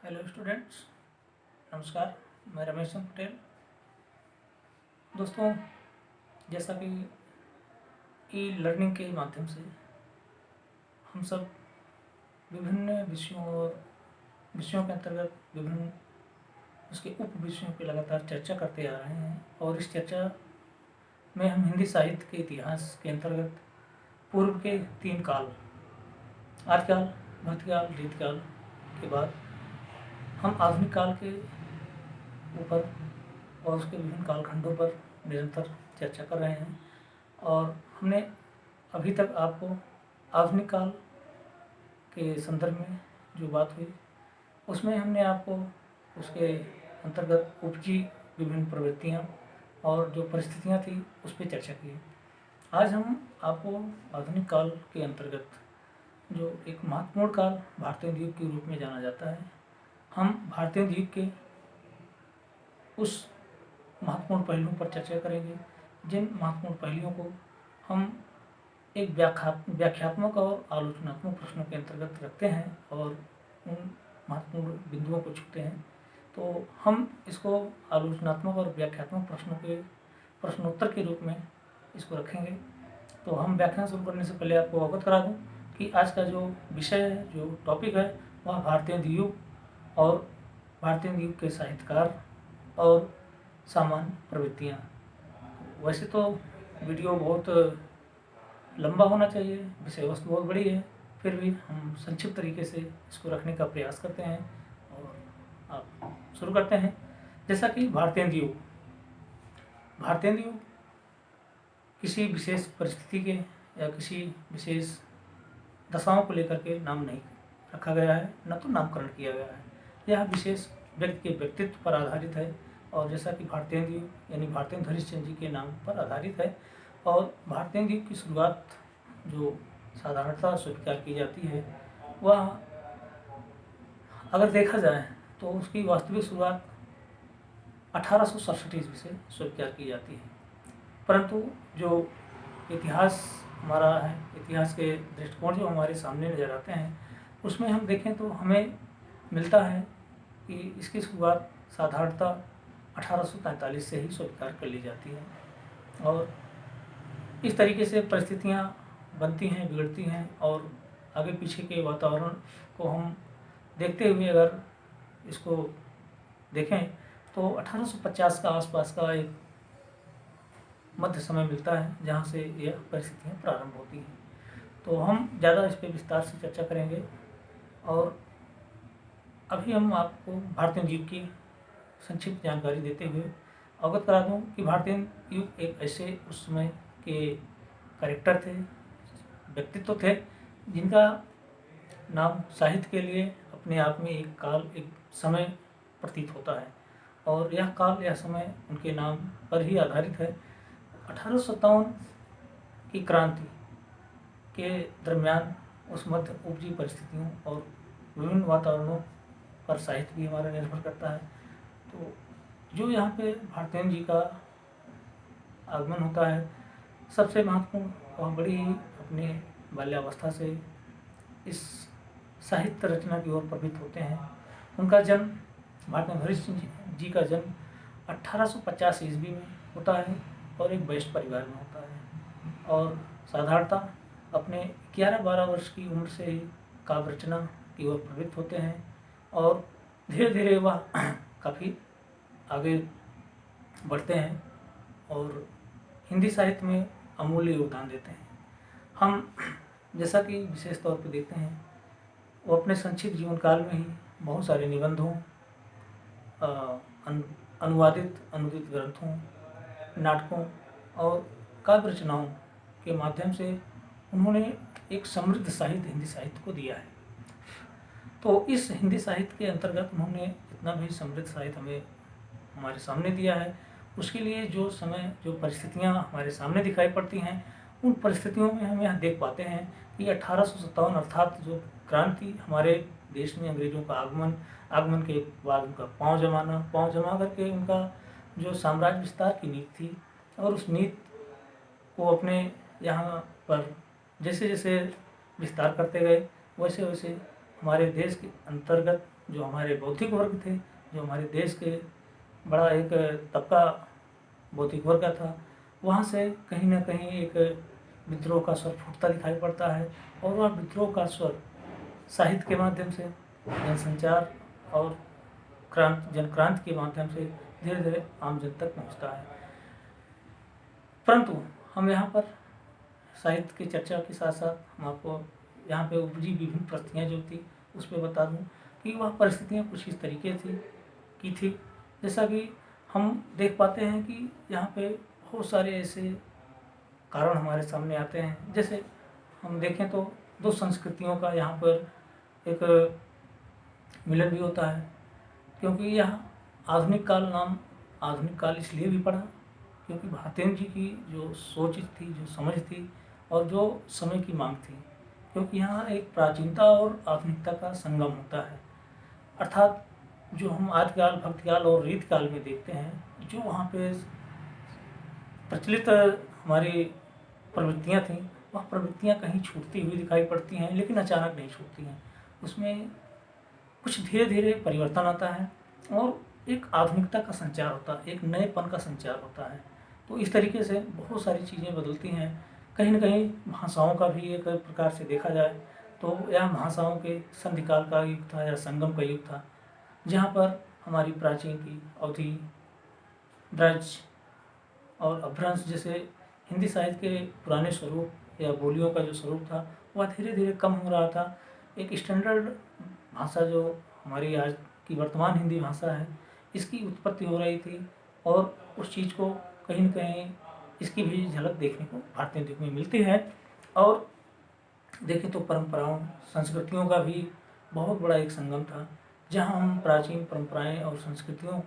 Hello students, नमस्कार। मैं रमेश चंद्र पटेल। दोस्तों, जैसा कि ई लर्निंग के माध्यम से हम सब विभिन्न विषयों के अंतर्गत विभिन्न उसके उप विषयों की लगातार चर्चा करते आ रहे हैं और इस चर्चा में हम हिंदी साहित्य के इतिहास के अंतर्गत पूर्व के 3 काल, आदिकाल, मध्यकाल, रीतकाल के बाद हम आधुनिक काल के ऊपर और उसके विभिन्न कालखंडों पर निरंतर चर्चा कर रहे हैं। और हमने अभी तक आपको आधुनिक काल के संदर्भ में जो बात हुई उसमें हमने आपको उसके अंतर्गत उपजी विभिन्न प्रवृत्तियाँ और जो परिस्थितियाँ थी उस पर चर्चा की। आज हम आपको आधुनिक काल के अंतर्गत जो एक महत्वपूर्ण काल भारतीय द्वीप के रूप में जाना जाता है, हम भारतीय द्वीप के उस महत्वपूर्ण पहलुओं पर चर्चा करेंगे जिन महत्वपूर्ण पहलुओं को हम एक व्याख्यात्मक और आलोचनात्मक प्रश्नों के अंतर्गत रखते हैं और उन महत्वपूर्ण बिंदुओं को छूते हैं। तो हम इसको आलोचनात्मक और व्याख्यात्मक प्रश्नोत्तर के रूप में इसको रखेंगे। तो हम व्याख्यान शुरू करने से पहले आपको अवगत करा दूं कि आज का जो विषय है, जो टॉपिक है, वह भारतीय द्वीप और भारतीय द्वीप के साहित्यकार और सामान्य प्रवृत्तियाँ। वैसे तो वीडियो बहुत लंबा होना चाहिए, विषय वस्तु बहुत बड़ी है, फिर भी हम संक्षिप्त तरीके से इसको रखने का प्रयास करते हैं और आप शुरू करते हैं। जैसा कि भारतीय द्वीप किसी विशेष परिस्थिति के या किसी विशेष दशाओं को लेकर के नाम नहीं रखा गया है, न तो नामकरण किया गया है। यह विशेष व्यक्ति के व्यक्तित्व पर आधारित है और जैसा कि भारतीय द्वीप यानी भारतीय हरिश्चंद्र जी के नाम पर आधारित है। और भारतीय द्वीप की शुरुआत जो साधारणतः स्वीकार की जाती है, वह अगर देखा जाए तो उसकी वास्तविक शुरुआत 1867 ईस्वी से स्वीकार की जाती है। परंतु जो इतिहास हमारा है, इतिहास के दृष्टिकोण जो हमारे सामने नज़र आते हैं, उसमें हम देखें तो हमें मिलता है कि इसकी शुरुआत साधारणतः 1843 से ही स्वीकार कर ली जाती है। और इस तरीके से परिस्थितियाँ बनती हैं, बिगड़ती हैं और आगे पीछे के वातावरण को हम देखते हुए अगर इसको देखें तो 1850 का आसपास का एक मध्य समय मिलता है जहाँ से यह परिस्थितियाँ प्रारंभ होती हैं। तो हम ज़्यादा इस पर विस्तार से चर्चा करेंगे और अभी हम आपको भारतीय द्वीप की संक्षिप्त जानकारी देते हुए अवगत करा दूं कि भारतीय द्वीप एक ऐसे उस समय के कैरेक्टर थे, व्यक्तित्व थे, जिनका नाम साहित्य के लिए अपने आप में एक काल, एक समय प्रतीत होता है और यह काल, यह समय उनके नाम पर ही आधारित है। 1857 की क्रांति के दरमियान उस मध्य उपजी परिस्थितियों और विभिन्न वातावरणों पर साहित्य भी हमारा निर्भर करता है। तो जो यहाँ पे भारतीय जी का आगमन होता है, सबसे महत्वपूर्ण और बड़ी ही अपने बाल्यावस्था से इस साहित्य रचना की ओर प्रवृत्त होते हैं। उनका जन्म, भारतीय हरिश्चंद्र जी का जन्म 1850 ईस्वी में होता है और एक वैश्य परिवार में होता है और साधारणतः अपने 11-12 वर्ष की उम्र से ही काव्य रचना की ओर प्रवृत्त होते हैं और धीरे धीरे वह काफ़ी आगे बढ़ते हैं और हिंदी साहित्य में अमूल्य योगदान देते हैं। हम जैसा कि विशेष तौर पर देखते हैं, वो अपने संक्षिप्त जीवन काल में ही बहुत सारे निबंधों, अनुवादित अनुदित ग्रंथों, नाटकों और काव्य रचनाओं के माध्यम से उन्होंने एक समृद्ध साहित्य हिंदी साहित्य को दिया है। तो इस हिंदी साहित्य के अंतर्गत उन्होंने जितना भी समृद्ध साहित्य हमें हमारे सामने दिया है, उसके लिए जो समय, जो परिस्थितियाँ हमारे सामने दिखाई पड़ती हैं, उन परिस्थितियों में हम यह देख पाते हैं कि 1857 अर्थात जो क्रांति, हमारे देश में अंग्रेजों का आगमन के बाद उनका पाँव जमा करके उनका जो साम्राज्य विस्तार की नीति थी और उस नीति को अपने यहाँ पर जैसे जैसे विस्तार करते गए, वैसे वैसे हमारे देश के अंतर्गत जो हमारे बौद्धिक वर्ग थे, जो हमारे देश के बड़ा एक तबका बौद्धिक वर्ग का था, वहाँ से कहीं न कहीं एक विद्रोह का स्वर फूटता दिखाई पड़ता है। और वह विद्रोह का स्वर साहित्य के माध्यम से, जनसंचार और जनक्रांति के माध्यम से धीरे धीरे आम जन तक पहुँचता है। परंतु हम यहाँ पर साहित्य की चर्चा के साथ साथ हम आपको यहाँ पे उपजी विभिन्न परिस्थितियाँ जो थी उस पर बता दूँ कि वह परिस्थितियाँ कुछ इस तरीके थी जैसा कि हम देख पाते हैं कि यहाँ पे बहुत सारे ऐसे कारण हमारे सामने आते हैं। जैसे हम देखें तो दो संस्कृतियों का यहाँ पर एक मिलन भी होता है, क्योंकि यह आधुनिक काल नाम आधुनिक काल इसलिए भी पड़ा क्योंकि भारतेंद्र जी की जो सोच थी, जो समझ थी और जो समय की मांग थी, क्योंकि यहाँ एक प्राचीनता और आधुनिकता का संगम होता है। अर्थात जो हम आदिकाल, भक्तिकाल और रीतिकाल में देखते हैं, जो वहाँ पे प्रचलित हमारी प्रवृत्तियाँ थीं, वह प्रवृत्तियाँ कहीं छूटती हुई दिखाई पड़ती हैं, लेकिन अचानक नहीं छूटती हैं। उसमें कुछ धीरे धीरे परिवर्तन आता है और एक आधुनिकता का संचार होता है, एक नएपन का संचार होता है। तो इस तरीके से बहुत सारी चीज़ें बदलती हैं। कहीं न कहीं भाषाओं का भी एक प्रकार से देखा जाए तो यह भाषाओं के संधिकाल का युग था या संगम का युग था, जहाँ पर हमारी प्राचीन की अवधि, ब्रज और अपभ्रंश जैसे हिंदी साहित्य के पुराने स्वरूप या बोलियों का जो स्वरूप था वह धीरे धीरे कम हो रहा था। एक स्टैंडर्ड भाषा जो हमारी आज की वर्तमान हिंदी भाषा है, इसकी उत्पत्ति हो रही थी और उस चीज़ को कहीं न कहीं इसकी भी झलक देखने को भारतीय द्वीप में मिलती है। और देखें तो परंपराओं, संस्कृतियों का भी बहुत बड़ा एक संगम था, जहाँ हम प्राचीन परंपराएं और संस्कृतियों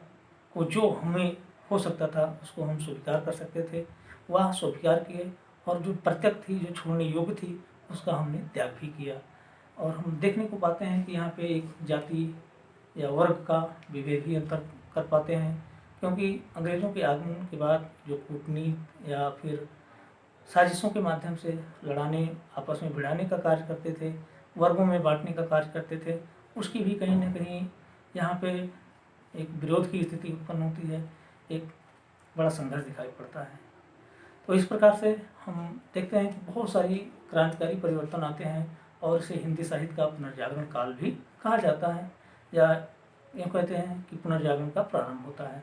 को जो हमें हो सकता था उसको हम स्वीकार कर सकते थे, वह स्वीकार किए, और जो प्रत्यक्ष थी, जो छोड़ने योग्य थी, उसका हमने त्याग भी किया। और हम देखने को पाते हैं कि यहाँ पे एक जाति या वर्ग का विभेद भी अंतर कर पाते हैं, क्योंकि अंग्रेज़ों के आगमन के बाद जो कूटनीति या फिर साजिशों के माध्यम से लड़ाने, आपस में भिड़ाने का कार्य करते थे, वर्गों में बांटने का कार्य करते थे, उसकी भी कहीं न कहीं यहाँ पे एक विरोध की स्थिति उत्पन्न होती है, एक बड़ा संघर्ष दिखाई पड़ता है। तो इस प्रकार से हम देखते हैं कि बहुत सारी क्रांतिकारी परिवर्तन आते हैं और इसे हिंदी साहित्य का पुनर्जागरण काल भी कहा जाता है, या यूँ कहते हैं कि पुनर्जागरण का प्रारंभ होता है।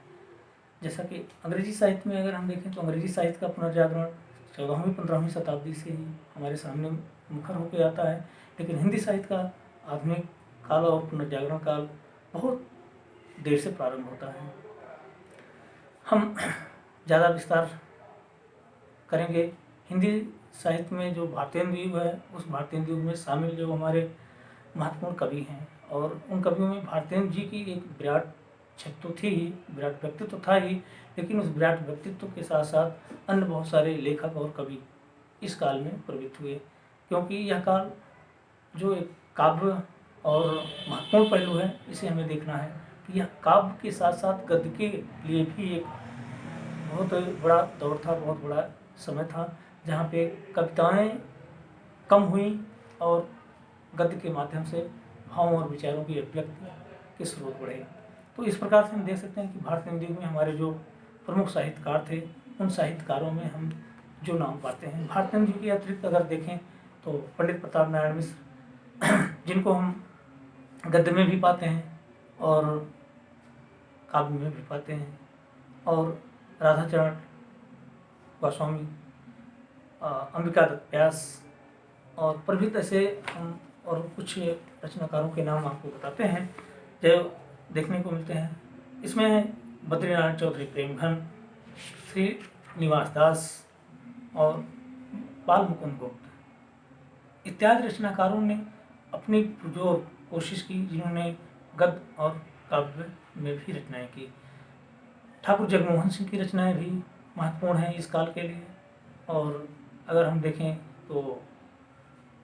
जैसा कि अंग्रेजी साहित्य में अगर हम देखें तो अंग्रेजी साहित्य का पुनर्जागरण 14वीं 15वीं शताब्दी से ही हमारे सामने मुखर होकर आता है, लेकिन हिंदी साहित्य का आधुनिक काल और पुनर्जागरण काल बहुत देर से प्रारंभ होता है। हम ज़्यादा विस्तार करेंगे हिंदी साहित्य में जो भारतेंद्र युग है, उस भारतेंद्र युग में शामिल जो हमारे महत्वपूर्ण कवि हैं, और उन कवियों में भारतेंद्र जी की एक विराट छप तो थी ही, विराट व्यक्तित्व तो था ही, लेकिन उस विराट व्यक्तित्व के साथ साथ अन्य बहुत सारे लेखक और कवि इस काल में प्रवृत्त हुए, क्योंकि यह काल जो एक काव्य और महत्वपूर्ण पहलू है, इसे हमें देखना है कि यह काव्य के साथ साथ गद्य के लिए भी एक बहुत बड़ा दौर था, बहुत बड़ा समय था, जहाँ पे कविताएं कम हुई और गद्य के माध्यम से भावों और विचारों की अभिव्यक्ति के स्रोत बढ़े। तो इस प्रकार से हम देख सकते हैं कि भारतीय हिंदी में हमारे जो प्रमुख साहित्यकार थे, उन साहित्यकारों में हम जो नाम पाते हैं, भारतीय हिंदी के अतिरिक्त अगर देखें तो पंडित प्रताप नारायण मिश्र, जिनको हम गद्य में भी पाते हैं और काव्य में भी पाते हैं, और राधाचरण गोस्वामी, अंबिका दत्त व्यास और प्रभृत ऐसे हम और कुछ रचनाकारों के नाम आपको बताते हैं जो देखने को मिलते हैं। इसमें बद्रीनारायण चौधरी प्रेमघन, श्रीनिवास दास और बाल मुकुंद गुप्त इत्यादि रचनाकारों ने अपनी पुरजोर कोशिश की, जिन्होंने गद्य और काव्य में भी रचनाएं की। ठाकुर जगमोहन सिंह की रचनाएं भी महत्वपूर्ण हैं इस काल के लिए, और अगर हम देखें तो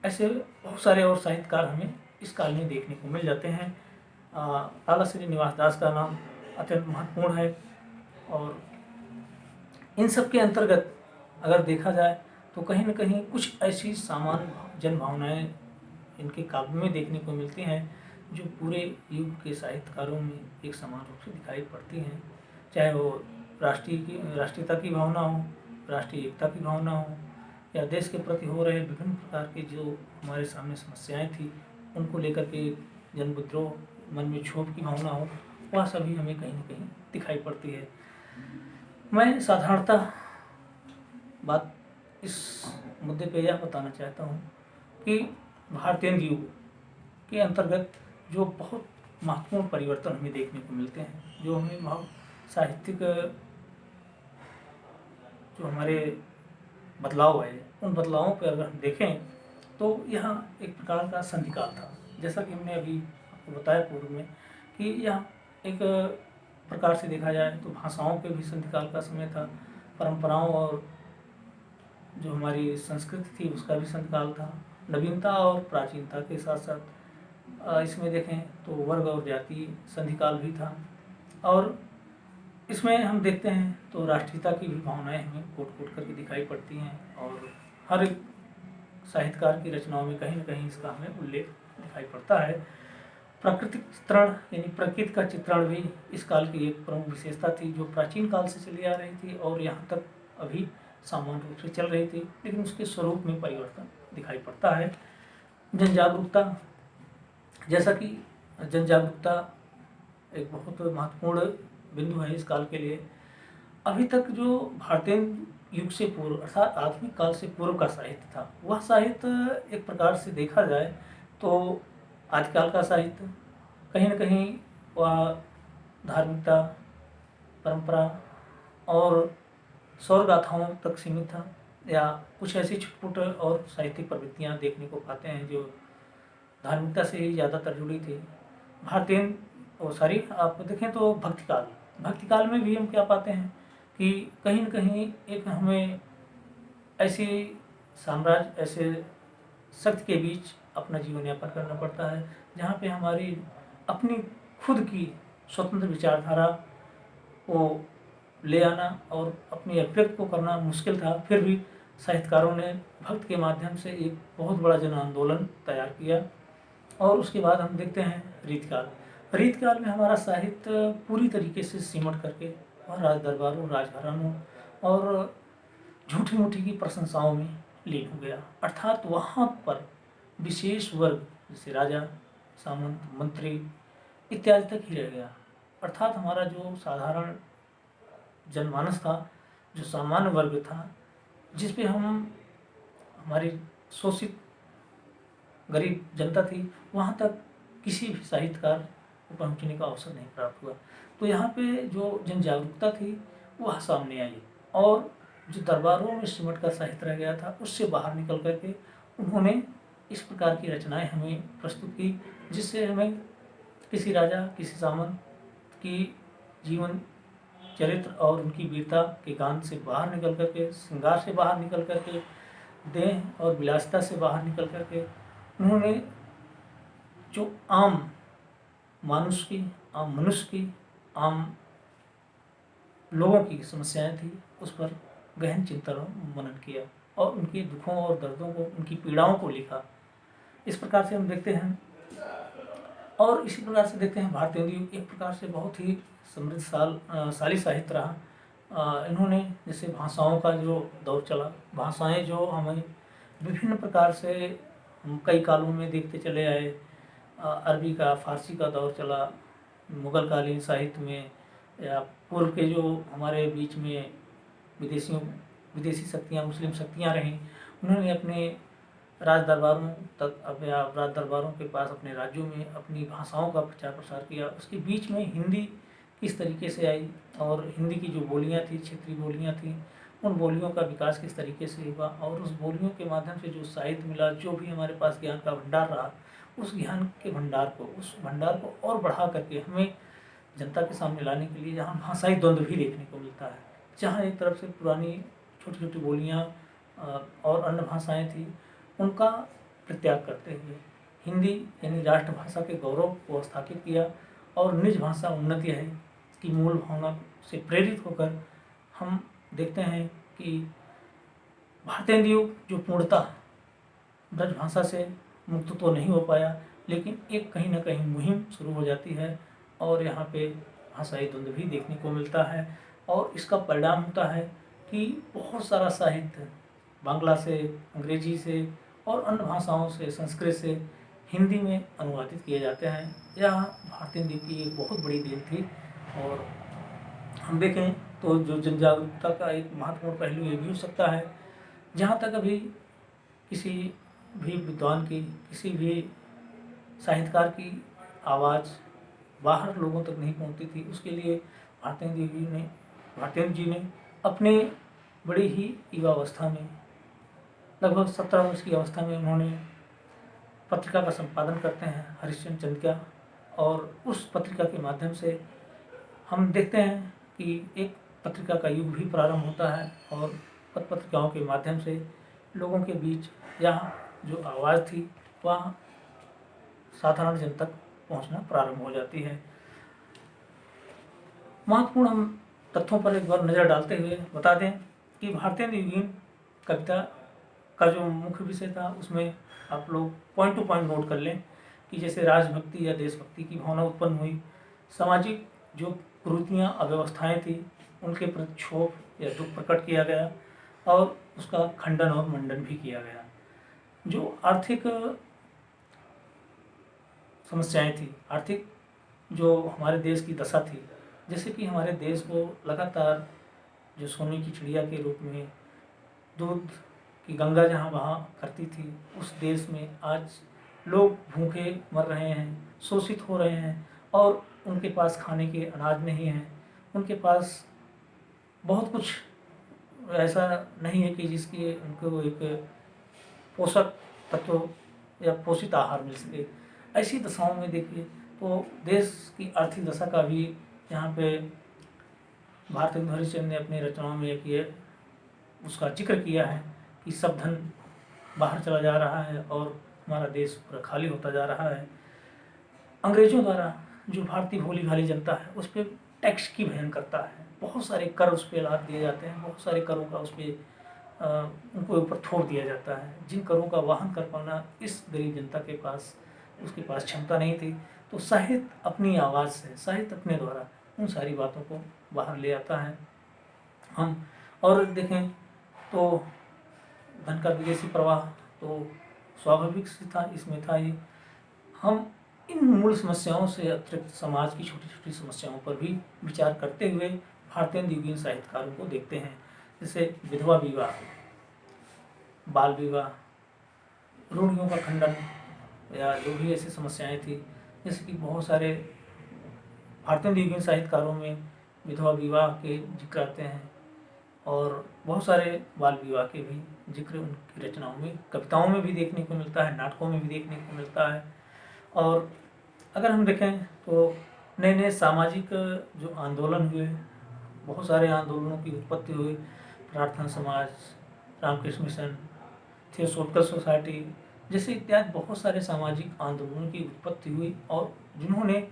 ऐसे बहुत सारे और साहित्यकार हमें इस काल में देखने को मिल जाते हैं। लाला श्रीनिवास दास का नाम अत्यंत महत्वपूर्ण है, और इन सब के अंतर्गत अगर देखा जाए तो कहीं न कहीं कुछ ऐसी सामान्य जन भावनाएं इनके काव्य में देखने को मिलती हैं, जो पूरे युग के साहित्यकारों में एक समान रूप से दिखाई पड़ती हैं। चाहे वो राष्ट्रीयता की भावना हो, राष्ट्रीय एकता की भावना हो, या देश के प्रति हो रहे विभिन्न प्रकार के जो हमारे सामने समस्याएं थी उनको लेकर के जन विद्रोह, मन में क्षोभ की भावना हो, वह सभी हमें कहीं न कहीं दिखाई पड़ती है। मैं साधारणतः बात इस मुद्दे पे यह बताना चाहता हूँ कि भारतीय युग के अंतर्गत जो बहुत महत्वपूर्ण परिवर्तन हमें देखने को मिलते हैं, जो हमें साहित्यिक जो हमारे बदलाव आए, उन बदलावों पर अगर हम देखें तो यह एक प्रकार का संधिकाल था। जैसा कि हमने अभी आपको बताया पूर्व में कि यह एक प्रकार से देखा जाए तो भाषाओं के भी संधिकाल का समय था, परंपराओं और जो हमारी संस्कृति थी उसका भी संधिकाल था, नवीनता और प्राचीनता के साथ साथ इसमें देखें तो वर्ग और जाति संधिकाल भी था। और इसमें हम देखते हैं तो राष्ट्रीयता की भी भावनाएं हमें कोट कोट करके दिखाई पड़ती हैं, और हर एक साहित्यकार की रचनाओं में कहीं न कहीं इसका हमें उल्लेख दिखाई पड़ता है। प्राकृतिक चित्रण यानी प्रकृति का चित्रण भी इस काल की एक प्रमुख विशेषता थी, जो प्राचीन काल से चली आ रही थी और यहाँ तक अभी सामान्य रूप से चल रही थी, लेकिन उसके स्वरूप में परिवर्तन दिखाई पड़ता है। जन जागरूकता, जैसा कि जन जागरूकता एक बहुत महत्वपूर्ण बिंदु है इस काल के लिए। अभी तक जो भारतीय युग से पूर्व अर्थात आधुनिक काल से पूर्व का साहित्य था, वह साहित्य एक प्रकार से देखा जाए तो आदिकाल का साहित्य कहीं न कहीं वह धार्मिकता, परंपरा और सौर गाथाओं तक सीमित था, या कुछ ऐसी छुटपुट और साहित्यिक प्रवृत्तियाँ देखने को पाते हैं जो धार्मिकता से ही ज़्यादातर जुड़ी थी। भारतीय आप देखें तो भक्तिकाल में भी हम क्या पाते हैं कि कहीं न कहीं एक हमें ऐसे सत्य के बीच अपना जीवन यापन करना पड़ता है, जहाँ पे हमारी अपनी खुद की स्वतंत्र विचारधारा को ले आना और अपनी अभिव्यक्ति को करना मुश्किल था। फिर भी साहित्यकारों ने भक्त के माध्यम से एक बहुत बड़ा जन आंदोलन तैयार किया। और उसके बाद हम देखते हैं रीतकाल में हमारा साहित्य पूरी तरीके से सिमट करके और राज दरबारों, राजघरानों और झूठी मूठी की प्रशंसाओं में लीन हो गया। अर्थात वहाँ पर विशेष वर्ग जैसे राजा, सामंत, मंत्री इत्यादि तक ही रह गया। अर्थात हमारा जो साधारण जनमानस था, जो सामान्य वर्ग था, जिस पे हमारी शोषित गरीब जनता थी, वहाँ तक किसी भी साहित्यकार को पहुँचने का अवसर नहीं प्राप्त हुआ। तो यहाँ पे जो जन जागरूकता थी वह सामने आई, और जो दरबारों में सिमट कर साहित्य रह गया था उससे बाहर निकल करके उन्होंने इस प्रकार की रचनाएं हमें प्रस्तुत की, जिससे हमें किसी राजा, किसी सामंत की जीवन चरित्र और उनकी वीरता के गान से बाहर निकल करके, श्रृंगार से बाहर निकल करके, देह और विलासिता से बाहर निकल करके उन्होंने जो आम मनुष्य की, आम लोगों की समस्याएं थी उस पर गहन चिंतन और मनन किया, और उनके दुखों और दर्दों को, उनकी पीड़ाओं को लिखा। इस प्रकार से हम देखते हैं, और इसी प्रकार से देखते हैं भारतीय युग एक प्रकार से बहुत ही समृद्धशाली साहित्य रहा। इन्होंने जैसे भाषाओं का जो दौर चला, भाषाएं जो हमें विभिन्न प्रकार से हम कई कालों में देखते चले आए। अरबी का, फारसी का दौर चला, मुगल कालीन साहित्य में, या पूर्व के जो हमारे बीच में विदेशी शक्तियाँ, मुस्लिम शक्तियाँ रहीं, उन्होंने अपने राज दरबारों के पास अपने राज्यों में अपनी भाषाओं का प्रचार प्रसार किया। उसके बीच में हिंदी किस तरीके से आई, और हिंदी की जो बोलियां थी, क्षेत्रीय बोलियां थी, उन बोलियों का विकास किस तरीके से हुआ, और उस बोलियों के माध्यम से जो साहित्य मिला, जो भी हमारे पास ज्ञान का भंडार रहा, उस ज्ञान के भंडार को और बढ़ा करके हमें जनता के सामने लाने के लिए जहाँ भाषाई द्वंद्व भी देखने को मिलता है, जहाँ एक तरफ से पुरानी छोटी छोटी बोलियाँ और अन्य भाषाएं थी, उनका परित्याग करते हुए हिंदी यानी राष्ट्रभाषा के गौरव को स्थापित किया, और निज भाषा उन्नति है की मूल भावना से प्रेरित होकर हम देखते हैं कि भारतीय युग जो पूर्णतः ब्रज भाषा से मुक्त तो नहीं हो पाया, लेकिन एक कहीं न कहीं मुहिम शुरू हो जाती है और यहाँ पे भाषाई द्वंद्व भी देखने को मिलता है। और इसका परिणाम होता है कि बहुत सारा साहित्य बांग्ला से, अंग्रेजी से और अन्य भाषाओं से, संस्कृत से हिंदी में अनुवादित किए जाते हैं। यह भारतीय हिंदी की एक बहुत बड़ी देन थी। और हम देखें तो जो जन जागरूकता का एक महत्वपूर्ण पहलू ये भी हो सकता है, जहाँ तक अभी किसी भी विद्वान की, किसी भी साहित्यकार की आवाज़ बाहर लोगों तक नहीं पहुँचती थी, उसके लिए भारतेंदु जी ने अपने बड़ी ही युवावस्था में, लगभग 17 वर्ष की अवस्था में उन्होंने पत्रिका का संपादन करते हैं, हरिश्चंद्र चंद्रिका। और उस पत्रिका के माध्यम से हम देखते हैं कि एक पत्रिका का युग भी प्रारंभ होता है और पत्रिकाओं के माध्यम से लोगों के बीच यह जो आवाज़ थी वह साधारण जन तक पहुंचना प्रारंभ हो जाती है। महत्वपूर्ण हम तथ्यों पर एक बार नज़र डालते हुए बता दें कि भारतेंदु युगीन कविता का जो मुख्य विषय था उसमें आप लोग पॉइंट टू पॉइंट नोट कर लें कि जैसे राजभक्ति या देशभक्ति की भावना उत्पन्न हुई, सामाजिक जो कुरीतियाँ, अव्यवस्थाएँ थी उनके प्रति क्षोभ या दुख प्रकट किया गया और उसका खंडन और मंडन भी किया गया। जो आर्थिक समस्याएं थी, आर्थिक जो हमारे देश की दशा थी, जैसे कि हमारे देश को लगातार जो सोने की चिड़िया के रूप में दूध की गंगा जहाँ बहा करती थी, उस देश में आज लोग भूखे मर रहे हैं, शोषित हो रहे हैं और उनके पास खाने के अनाज नहीं है, उनके पास बहुत कुछ ऐसा नहीं है कि जिसकी उनको एक पोषक तत्व या पोषित आहार मिल सके। ऐसी दशाओं में देखिए तो देश की आर्थिक दशा का भी यहाँ पे भारतेंदु हरिश्चंद्र ने अपनी रचनाओं में एक ये उसका जिक्र किया है कि सब धन बाहर चला जा रहा है और हमारा देश पूरा खाली होता जा रहा है। अंग्रेजों द्वारा जो भारतीय भोली भाली जनता है उस पर टैक्स की भयंकरता है, बहुत सारे कर उस पर लाद दिए जाते हैं, बहुत सारे करों का उस पर उनको ऊपर थोप दिया जाता है, जिन करों का वहन कर पाना इस गरीब जनता के पास उसके पास क्षमता नहीं थी। तो साहित्य अपनी आवाज़ से, साहित्य अपने द्वारा उन सारी बातों को बाहर ले आता है। हम और देखें तो धन का विदेशी प्रवाह तो स्वाभाविक से था, इसमें था ही। हम इन मूल समस्याओं से अतिरिक्त समाज की छोटी छोटी समस्याओं पर भी विचार करते हुए भारतेंदु युगीन साहित्यकारों को देखते हैं, जैसे विधवा विवाह, बाल विवाह, रूढ़ियों का खंडन या जो भी ऐसी समस्याएं थी, जैसे कि बहुत सारे भारतेंदु युगीन साहित्यकारों में विधवा विवाह के जिक्र आते हैं और बहुत सारे बाल विवाह के भी जिक्र उनकी रचनाओं में, कविताओं में भी देखने को मिलता है, नाटकों में भी देखने को मिलता है। और अगर हम देखें तो नए नए सामाजिक जो आंदोलन हुए, बहुत सारे आंदोलनों की उत्पत्ति हुई, प्रार्थना समाज, रामकृष्ण मिशन, थियोसॉफिकल सोसाइटी जैसे इत्यादि बहुत सारे सामाजिक आंदोलनों की उत्पत्ति हुई और जिन्होंने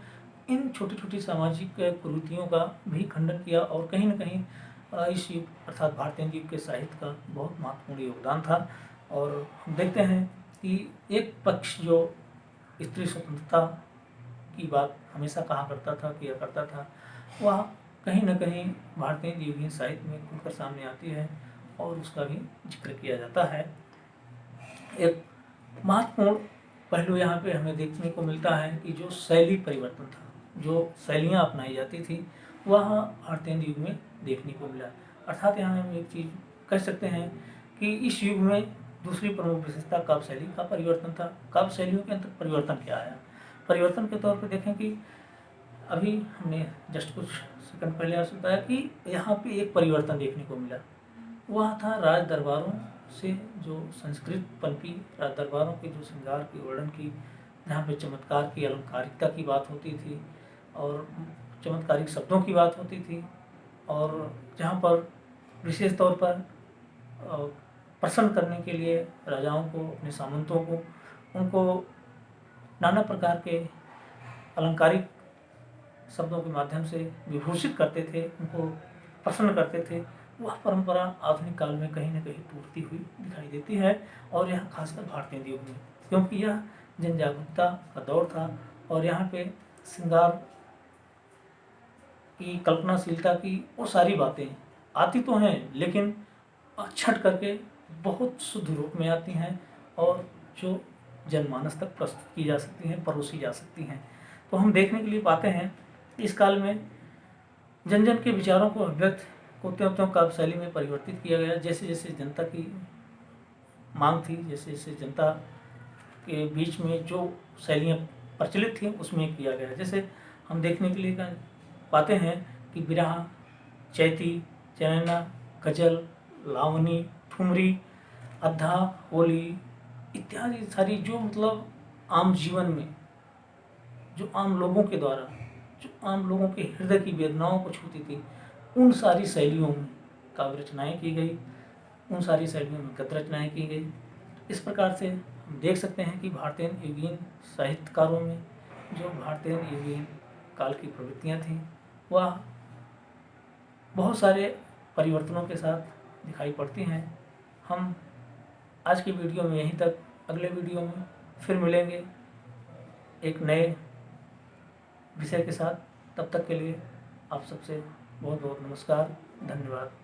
इन छोटी छोटी सामाजिक कुरीतियों का भी खंडन किया और कहीं न कहीं इस युग अर्थात भारतेंदु युग के साहित्य का बहुत महत्वपूर्ण योगदान था। और हम देखते हैं कि एक पक्ष जो स्त्री स्वतंत्रता की बात हमेशा कहा करता था, किया करता था, वह कहीं न कहीं भारतेंदु युगीन साहित्य में खुलकर सामने आती है और उसका भी जिक्र किया जाता है। एक महत्वपूर्ण पहलू यहाँ पे हमें देखने को मिलता है कि जो शैली परिवर्तन था, जो शैलियाँ अपनाई जाती थी, वह भारतेंदु युग में देखने को मिला। अर्थात यहाँ हम एक चीज़ कह सकते हैं कि इस युग में दूसरी प्रमुख विशेषता काव्य शैली का परिवर्तन था। काव्य शैलियों के अंदर परिवर्तन क्या आया? परिवर्तन के तौर पर देखें कि अभी हमने जस्ट कुछ सेकंड पहले आपसे बताया कि यहाँ पे एक परिवर्तन देखने को मिला, वह था राज दरबारों से जो संस्कृत पनपी, राज दरबारों के जो श्रृंगार की, वर्णन की, जहाँ पे चमत्कार की, अलंकारिकता की बात होती थी और चमत्कारिक शब्दों की बात होती थी और जहाँ पर विशेष तौर पर प्रसन्न करने के लिए राजाओं को, अपने सामंतों को, उनको नाना प्रकार के अलंकारिक शब्दों के माध्यम से विभूषित करते थे, उनको प्रसन्न करते थे, वह परंपरा आधुनिक काल में कहीं न कहीं टूटती हुई दिखाई देती है और यह खासकर भारतेंदु युग में। क्योंकि यह जन जागरूकता का दौर था और यहाँ पे श्रृंगार की, कल्पनाशीलता की वो सारी बातें आती तो हैं, लेकिन छट करके बहुत शुद्ध रूप में आती हैं और जो जनमानस तक प्रस्तुत की जा सकती हैं, परोसी जा सकती हैं। तो हम देखने के लिए पाते हैं इस काल में जन जन के विचारों को अभिव्यक्त को त्यों त्यों काव्य शैली में परिवर्तित किया गया। जैसे जैसे जनता की मांग थी, जैसे जैसे जनता के बीच में जो शैलियाँ प्रचलित थी उसमें किया गया। जैसे हम देखने के लिए पाते हैं कि बिरहा, चैती, चैना, गजल, लावनी, ठुमरी, अद्धा, होली इत्यादि सारी जो मतलब आम जीवन में जो आम लोगों के द्वारा, जो आम लोगों के हृदय की वेदनाओं को छूती थी, उन सारी शैलियों में काव्य रचनाएँ की गई, उन सारी शैलियों में गद्य रचनाएँ की गई। इस प्रकार से हम देख सकते हैं कि भारतीय युगीन साहित्यकारों में जो भारतीय युगीन काल की प्रवृत्तियाँ थीं वह बहुत सारे परिवर्तनों के साथ दिखाई पड़ती हैं। हम आज की वीडियो में यहीं तक, अगले वीडियो में फिर मिलेंगे एक नए विषय के साथ। तब तक के लिए आप सबसे बहुत बहुत नमस्कार, धन्यवाद।